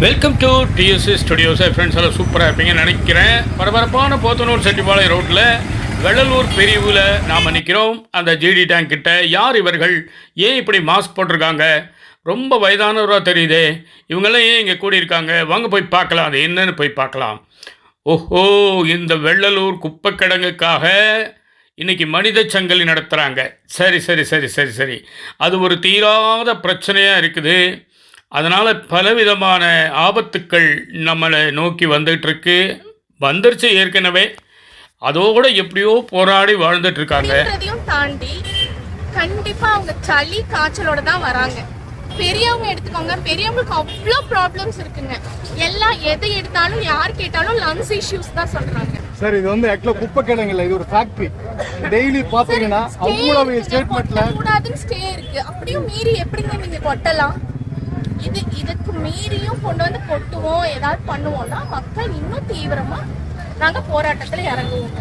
Welcome to DSC studios. Friends எல்லாம் சூப்பராக இருப்பீங்கன்னு நினைக்கிறேன். பரபரப்பான போத்தனூர் செட்டிப்பாளையம் ரோட்டில் வெள்ளலூர் பிரிவில் நாம் நிற்கிறோம். அந்த ஜிடி டேங்க் கிட்ட யார் இவர்கள், ஏன் இப்படி மாஸ்க் போட்டிருக்காங்க, ரொம்ப வயதானவராக தெரியுதே, இவங்கெல்லாம் ஏன் இங்கே கூடியிருக்காங்க, வாங்க போய் பார்க்கலாம், அது என்னன்னு போய் பார்க்கலாம். ஓஹோ, இந்த வெள்ளலூர் குப்பை கிடங்குக்காக இன்றைக்கி மனித சங்கிலி நடத்துகிறாங்க. சரி சரி சரி சரி சரி அது ஒரு தீராத பிரச்சனையாக இருக்குது. அதனால் பலவிதமான ஆபத்துக்கள் நம்மளை நோக்கி வந்துருச்சு ஏற்கனவே. அதோடு எப்படியோ போராடி வாழ்ந்துட்டுருக்காங்க. தாண்டி கண்டிப்பாக அவங்க சளி காய்ச்சலோட தான் வராங்க. பெரியவங்க எடுத்துக்கோங்க, பெரியவங்களுக்கு அவ்வளோ ப்ராப்ளம்ஸ் இருக்குங்க. எல்லாம் எதை எடுத்தாலும் யார் கேட்டாலும் லங்ஸ் இஷ்யூஸ் தான் சொல்கிறாங்க. சார், இது வந்து ஆக்சுவலாக குப்பை கிடங்குல, இது ஒரு ஃபேக்ட்ரி. டெய்லி பார்த்தீங்கன்னா அவ்வளவு ஸ்டேட்மெண்ட்ல கூடாதுன்னு ஸ்டே இருக்கு. அப்படியும் மீறி எப்படிங்க நீங்கள் கொட்டலாம்? இதுக்கு மீறியும் கொண்டு வந்து கொட்டுவோம், ஏதாவது பண்ணுவோம்னா மக்கள் இன்னும் தீவிரமா நாங்க போராட்டத்துல இறங்குவோம்.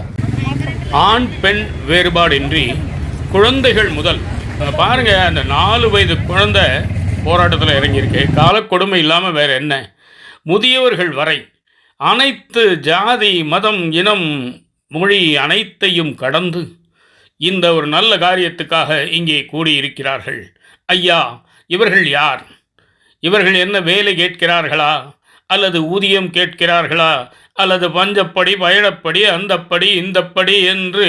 ஆண் பெண் வேறுபாடின்றி குழந்தைகள் முதல் பாருங்க, அந்த 4 வயது குழந்தை போராட்டத்தில் இறங்கியிருக்கு. காலக்கொடுமை இல்லாமல் வேறு என்ன, முதியவர்கள் வரை அனைத்து ஜாதி மதம் இனம் மொழி அனைத்தையும் கடந்து இந்த ஒரு நல்ல காரியத்துக்காக இங்கே கூடியிருக்கிறார்கள். ஐயா, இவர்கள் யார்? இவர்கள் என்ன வேலை கேட்கிறார்களா, அல்லது ஊதியம் கேட்கிறார்களா, அல்லது பஞ்சப்படி பயணப்படி அந்தப்படி இந்தப்படி என்று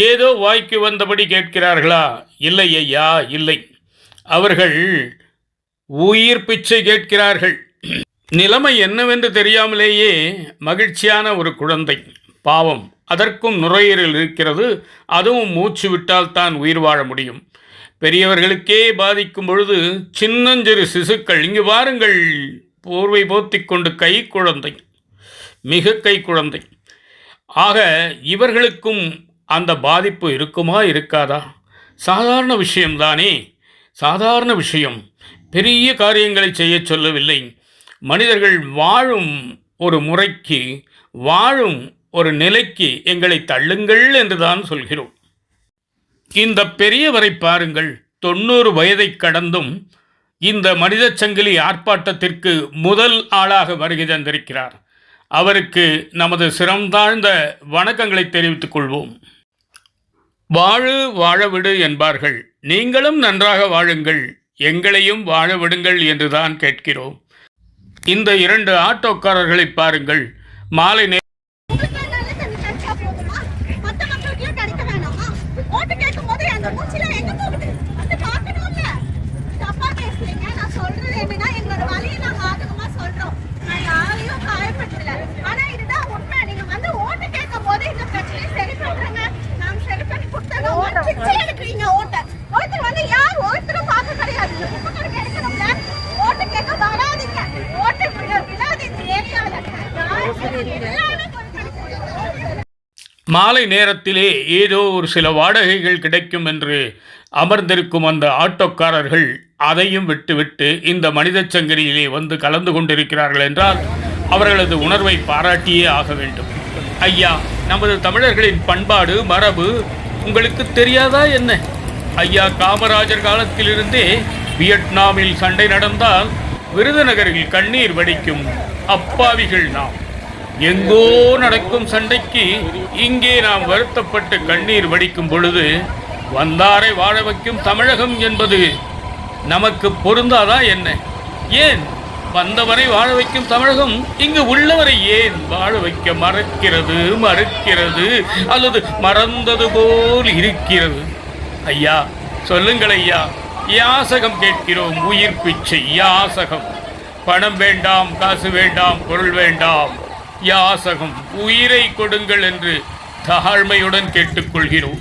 ஏதோ வாய்க்கு வந்தபடி கேட்கிறார்களா? இல்லை ஐயா, இல்லை. அவர்கள் உயிர் பிச்சை கேட்கிறார்கள். நிலைமை என்னவென்று தெரியாமலேயே மகிழ்ச்சியான ஒரு குழந்தை, பாவம், அதற்கும் நுரையீரல் இருக்கிறது, அதுவும் மூச்சு விட்டால் தான் உயிர் வாழ முடியும். பெரியவர்களுக்கே பாதிக்கும் பொழுது சின்னஞ்சிறு சிசுக்கள், இங்கு வாருங்கள், போர்வை போத்திக் கொண்டு கை குழந்தை, மிக கை குழந்தை. ஆக இவர்களுக்கும் அந்த பாதிப்பு இருக்குமா இருக்காதா? சாதாரண விஷயம்தானே, சாதாரண விஷயம். பெரிய காரியங்களை செய்ய சொல்லவில்லை. மனிதர்கள் வாழும் ஒரு முறைக்கு, வாழும் ஒரு நிலைக்கு எங்களை தள்ளுங்கள் என்றுதான் சொல்கிறோம். இந்த பெரியவரை பாருங்கள், 90 வயதை கடந்தும் இந்த மனித சங்கிலி ஆர்ப்பாட்டத்திற்கு முதல் ஆளாக வருகை தந்திருக்கிறார். அவருக்கு நமது சிரம் தாழ்ந்த வணக்கங்களை தெரிவித்துக் கொள்வோம். வாழவிடு என்பார்கள், நீங்களும் நன்றாக வாழுங்கள், எங்களையும் வாழ விடுங்கள் என்றுதான் கேட்கிறோம். இந்த 2 ஆட்டோக்காரர்களை பாருங்கள், மாலை மாலை நேரத்திலே ஏதோ ஒரு சில வாடகைகள் கிடைக்கும் என்று அமர்ந்திருக்கும் அந்த ஆட்டோக்காரர்கள் அதையும் விட்டுவிட்டு இந்த மனித சங்கிலியிலே வந்து கலந்து கொண்டிருக்கிறார்கள் என்றால் அவர்களது உணர்வை பாராட்டியே ஆக வேண்டும். ஐயா, நமது தமிழர்களின் பண்பாடு மரபு உங்களுக்கு தெரியாதா என்ன? ஐயா, காமராஜர் காலத்திலிருந்தே வியட்நாமில் சண்டை நடந்தால் விருதுநகரில் கண்ணீர் வடிக்கும் அப்பாவிகள் நாம். எங்கோ நடக்கும் சண்டைக்கு இங்கே நாம் வருத்தப்பட்டு கண்ணீர் வடிக்கும் பொழுது வந்தாரை வாழ வைக்கும் தமிழகம் என்பது நமக்கு பொருந்தாதா என்ன? ஏன் வந்தவரை வாழ வைக்கும் தமிழகம் இங்கு உள்ளவரை ஏன் வாழ வைக்க மறுக்கிறது அல்லது மறந்தது போல் இருக்கிறது? ஐயா, சொல்லுங்கள் ஐயா, யாசகம் கேட்கிறோம், உயிர் பிச்சை யாசகம். பணம் வேண்டாம், காசு வேண்டாம், பொருள் வேண்டாம், யாசகம், உயிரை கொடுங்கள் என்று தாழ்மையுடன் கேட்டுக்கொள்கிறோம்.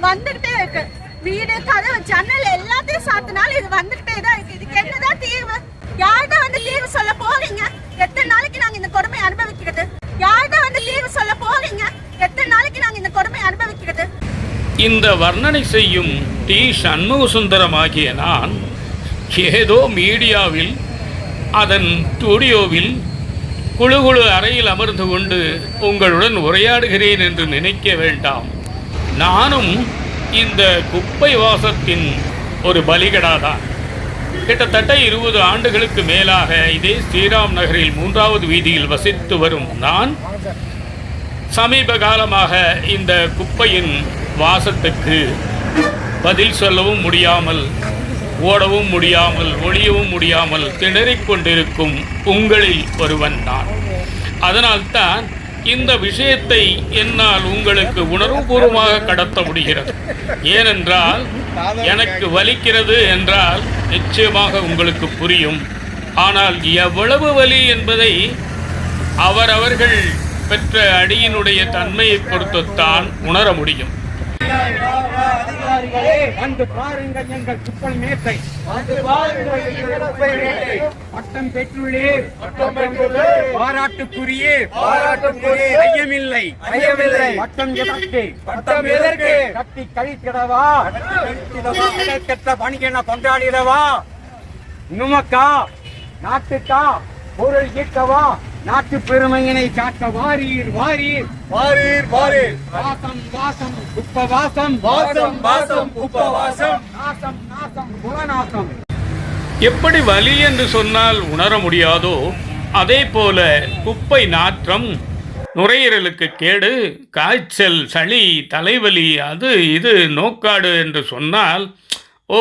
வந்துகிட்டே இருக்கு, வீடு கதவு ஜன்னல் எல்லாத்தையும் சாத்தினால இது வந்துகிட்டே தான் இருக்கு. இதுக்கு என்னதான் தீர்வு? யார்தான் வந்து தீர்வு சொல்ல போறீங்க? எத்தனை நாளைக்கு நாங்க இந்த கொடுமை அனுபவிக்கிறது? யார்தான் வந்து தீர்வு சொல்ல போறீங்க? எத்தனை நாளைக்கு நாங்க இந்த கொடுமை அனுபவிக்கிறது? இந்த வர்ணனை செய்யும் டி. சண்முக சுந்தரம் ஆகிய நான் ஏதோ மீடியாவில் அதன் ஸ்டூடியோவில் குழு குழு அறையில் அமர்ந்து கொண்டு உங்களுடன் உரையாடுகிறேன் என்று நினைக்க வேண்டாம். நானும் இந்த குப்பை வாசத்தின் ஒரு பலிகடாதான். கிட்டத்தட்ட 20 ஆண்டுகளுக்கு மேலாக இதே ஸ்ரீராம் நகரில் 3வது வீதியில் வசித்து வரும் நான் சமீப காலமாக இந்த குப்பையின் வாசத்துக்கு பதில் சொல்லவும் முடியாமல், ஓடவும் முடியாமல், ஒளியவும் முடியாமல் திணறிக் கொண்டிருக்கும் உங்களில் ஒருவன் நான். அதனால்தான் இந்த விஷயத்தை என்னால் உங்களுக்கு உணர்வுபூர்வமாக கடத்த முடிகிறது. ஏனென்றால் எனக்கு வலிக்கிறது என்றால் நிச்சயமாக உங்களுக்கு புரியும். ஆனால் எவ்வளவு வலி என்பதை அவரவர்கள் பெற்ற அடியினுடைய தன்மையை பொறுத்துத்தான் உணர முடியும். வந்து பாருங்கள் எங்கள் குப்பை மேட்டை, பட்டம் பெற்றுள்ளீர், பாராட்டுக்குரிய ஐயமில்லை, பட்டம் எதற்கு கட்டி கழித்திடவா, கெட்ட பணிகென கொண்டாடிடவா, நுமக்கா நாட்டுக்கா பொருள் ஈட்டவா, நாட்டு பெருமையினை காக்க வாரீர் வாரீர் வாரீர் வாரீர், வாசம் வாசம் குப்பவாசம், வாசம் வாசம் குப்பவாசம், நாசம் நாசம் குணநாசம். எப்படி வலி என்று சொன்னால் உணர முடியாதோ அதே போல குப்பை நாற்றம் நுரையீரலுக்கு கேடு, காய்ச்சல், சளி, தலைவலி, அது இது நோக்காடு என்று சொன்னால், ஓ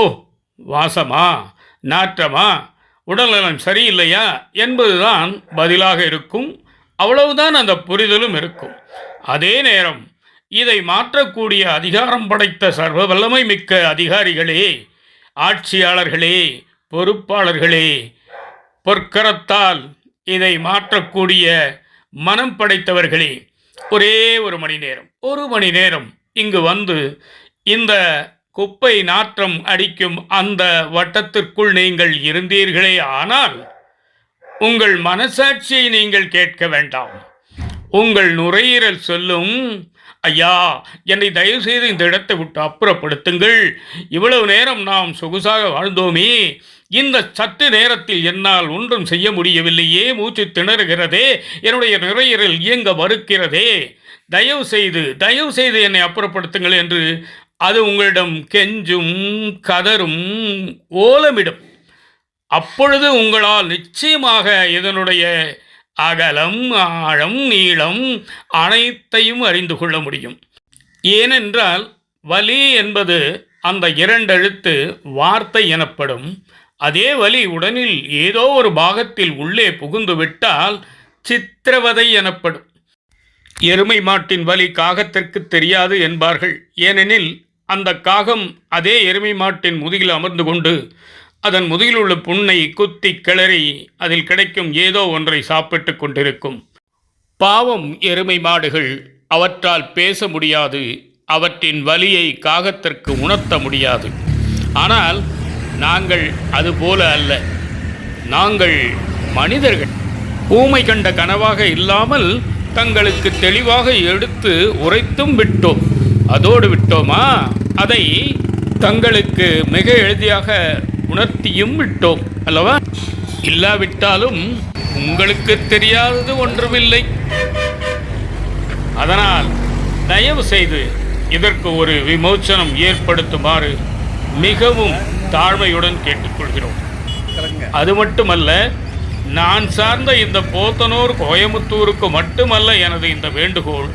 வாசமா நாற்றமா உடல்நலம் சரியில்லையா என்பதுதான் பதிலாக இருக்கும். அவ்வளவுதான் அந்த புரிதலும் இருக்கும். அதே நேரம் இதை மாற்றக்கூடிய அதிகாரம் படைத்த சர்வ வல்லமை மிக்க அதிகாரிகளே, ஆட்சியாளர்களே, பொறுப்பாளர்களே, பொற்கரத்தால் இதை மாற்றக்கூடிய மனம் படைத்தவர்களே, ஒரே ஒரு மணி நேரம் இங்கு வந்து இந்த குப்பை நாற்றம் அடிக்கும் அந்த வட்டத்திற்குள் நீங்கள் இருந்தீர்களே ஆனால் உங்கள் மனசாட்சியை நீங்கள் கேட்க வேண்டாம். உங்கள் நுரையீரல் சொல்லும், ஐயா என்னை தயவுசெய்து இந்த இடத்தை விட்டு அப்புறப்படுத்துங்கள், இவ்வளவு நேரம் நாம் சொகுசாக வாழ்ந்தோமே, இந்த சற்று நேரத்தில் என்னால் ஒன்றும் செய்ய முடியவில்லையே, மூச்சு திணறுகிறதே, என்னுடைய நுரையீரல் இயங்க மறுக்கிறதே, தயவு செய்து என்னை அப்புறப்படுத்துங்கள் என்று அது உங்களிடம் கெஞ்சும், கதரும், ஓலமிடும். அப்பொழுது உங்களால் நிச்சயமாக இதனுடைய அகலம், ஆழம், நீளம் அனைத்தையும் அறிந்து கொள்ள முடியும். ஏனென்றால் வலி என்பது அந்த 2 எழுத்து வார்த்தை எனப்படும். அதே வலி உடலில் ஏதோ ஒரு பாகத்தில் உள்ளே புகுந்து விட்டால் சித்திரவதை எனப்படும். எருமை மாட்டின் வலி காகத்திற்கு தெரியாது என்பார்கள். ஏனெனில் அந்த காகம் அதே எருமை மாட்டின் முதுகில் அமர்ந்து கொண்டு அதன் முதுகில் உள்ள புண்ணை குத்தி கிளறி அதில் கிடைக்கும் ஏதோ ஒன்றை சாப்பிட்டு கொண்டிருக்கும். பாவம் எருமை மாடுகள், அவற்றால் பேச முடியாது, அவற்றின் வலியை காகத்திற்கு உணர்த்த முடியாது. ஆனால் நாங்கள் அதுபோல அல்ல. நாங்கள் மனிதர்கள். ஊமை கண்ட கனவாக இல்லாமல் தங்களுக்கு தெளிவாக எடுத்து உரைத்தும் விட்டோம். அதோடு விட்டோமா, அதை தங்களுக்கு மிக எளிதாக உணர்த்தியும் விட்டோம் அல்லவா? இல்லாவிட்டாலும் உங்களுக்கு தெரியாதது ஒன்றுமில்லை. அதனால் தயவு செய்து இதற்கு ஒரு விமோச்சனம் ஏற்படுத்துமாறு மிகவும் தாழ்மையுடன் கேட்டுக்கொள்கிறோம். அது மட்டுமல்ல, நான் சார்ந்த இந்த போத்தனூர், கோயமுத்தூருக்கு மட்டுமல்ல எனது இந்த வேண்டுகோள்,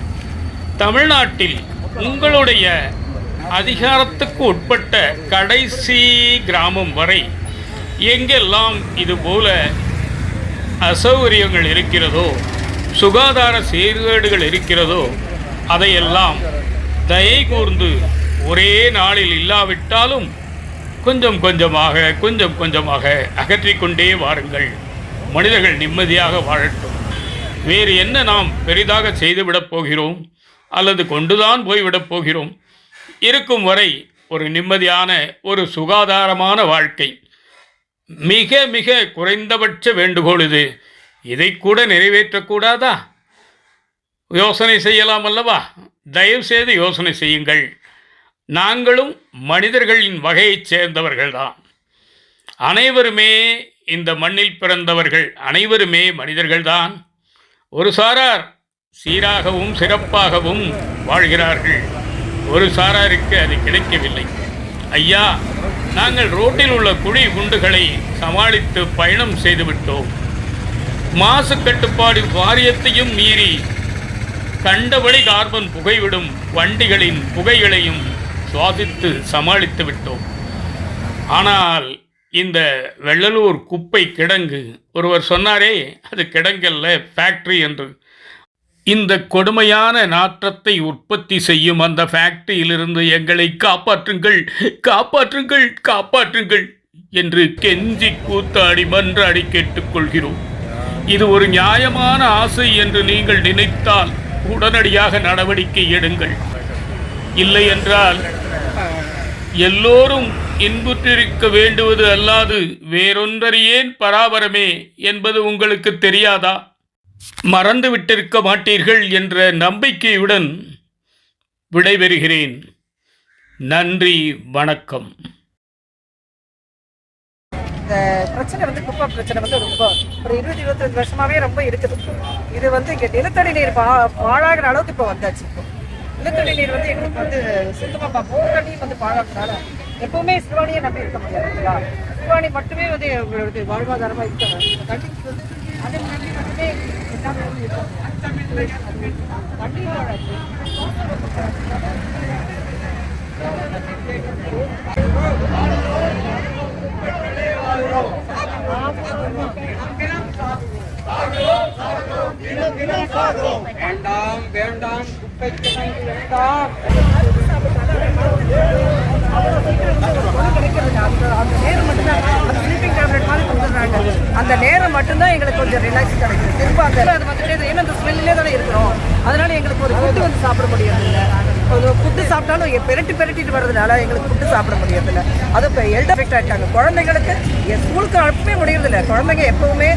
தமிழ்நாட்டில் உங்களுடைய அதிகாரத்துக்கு உட்பட்ட கடைசி கிராமம் வரை எங்கெல்லாம் இதுபோல அசௌகரியங்கள் இருக்கிறதோ, சுகாதார சீர்கேடுகள் இருக்கிறதோ, அதையெல்லாம் தயை கூர்ந்து ஒரே நாளில் இல்லாவிட்டாலும் கொஞ்சம் கொஞ்சமாக அகற்றிக்கொண்டே வாருங்கள். மனிதர்கள் நிம்மதியாக வாழட்டும். வேறு என்ன நாம் பெரிதாக செய்துவிடப் போகிறோம் அல்லது கொண்டுதான் போய்விடப் போகிறோம்? இருக்கும் வரை ஒரு நிம்மதியான, ஒரு சுகாதாரமான வாழ்க்கை மிக மிக குறைந்தபட்ச வேண்டுகோள் இது. இதை கூட நிறைவேற்றக்கூடாதா? யோசனை செய்யலாம் அல்லவா? தயவுசெய்து யோசனை செய்யுங்கள். நாங்களும் மனிதர்களின் வகையைச் சேர்ந்தவர்கள்தான். அனைவருமே இந்த மண்ணில் பிறந்தவர்கள் அனைவருமே மனிதர்கள்தான். ஒரு சாரார் சீராகவும் சிறப்பாகவும் வாழ்கிறார்கள், ஒரு சாராருக்கு அது கிடைக்கவில்லை. ஐயா, நாங்கள் ரோட்டில் உள்ள குழி குண்டுகளை சமாளித்து பயணம் செய்துவிட்டோம். மாசு கட்டுப்பாடு வாரியத்தையும் மீறி கண்டபடி கார்பன் புகைவிடும் வண்டிகளின் புகைகளையும் சுவாசித்து சமாளித்து விட்டோம். ஆனால் இந்த வெள்ளலூர் குப்பை கிடங்கு, ஒருவர் சொன்னாரே அது கிடங்கல்ல ஃபேக்டரி என்று, இந்த கொடுமையான நாற்றத்தை உற்பத்தி செய்யும் அந்த ஃபேக்டரியிலிருந்து எங்களை காப்பாற்றுங்கள், காப்பாற்றுங்கள், காப்பாற்றுங்கள் என்று கெஞ்சி கூத்தாடி மன்றாடி கேட்டுக்கொள்கிறோம். இது ஒரு நியாயமான ஆசை என்று நீங்கள் நினைத்தால் உடனடியாக நடவடிக்கை எடுங்கள். இல்லை என்றால் எல்லோரும் இன்புற்றிருக்க வேண்டுவது அல்லாது வேறொன்றறியேன் பராபரமே என்பது உங்களுக்கு தெரியாதா? மறந்துவிட்டிருக்க மாட்டீர்கள் என்ற நம்பிக்கையுடன் விடைபெறுகிறேன். நன்றி, வணக்கம். இந்த பிரச்சனை வந்து குப்பை பிரச்சனை வந்து ரொம்ப ஒரு 20-25 வருஷமாவே ரொம்ப இருக்குது. இது வந்து இங்கே நிலத்தடி நீர் பாழாகிற அளவுக்கு இப்போ வந்தாச்சு. இப்போ நிலத்தடி நீர் வந்து எங்களுக்கு வந்து சுத்தமாக போர் தண்ணியும் வந்து பாழாகிறதுனால எப்பவுமே சிறுவாணியை நம்பி இருக்க முடியாது இல்லையா? சிறுவாணி மட்டுமே வந்து எங்களுக்கு வாழ்வாதாரமாக இருக்காங்க. இந்த தண்ணிக்கு வந்து அதை நம்பி மட்டுமே எல்லாமே வந்து இருக்காங்க. தண்ணி வேண்டாம் வேண்டாம், குப்பை கிடங்கு வேண்டாம். அந்த நேரம் மட்டும்தான் ஸ்லீப்பிங் டேப்லெட் மாதிரி கொடுத்துட்றாங்க. அந்த நேரம் மட்டும்தான் எங்களுக்கு கொஞ்சம் ரிலாக்ஸ் கிடைக்குது. திரும்ப அந்த அது வந்துட்டு ஏன்னா அந்த ஸ்மெல்லே தானே இருக்கிறோம். அதனால எங்களுக்கு ஒரு ஃபுட்டு வந்து சாப்பிட முடியறதில்லை. ஒரு ஃபுட்டு சாப்பிட்டாலும் பெரட்டிட்டு வர்றதுனால எங்களுக்கு ஃபுட்டு சாப்பிட முடியறதில்லை. அது இப்போ எல்டர் எஃபெக்ட் ஆகிட்டாங்க. குழந்தைங்களுக்கு ஸ்கூலுக்கு அனுப்பவே முடியறதில்லை. குழந்தைங்க எப்பவுமே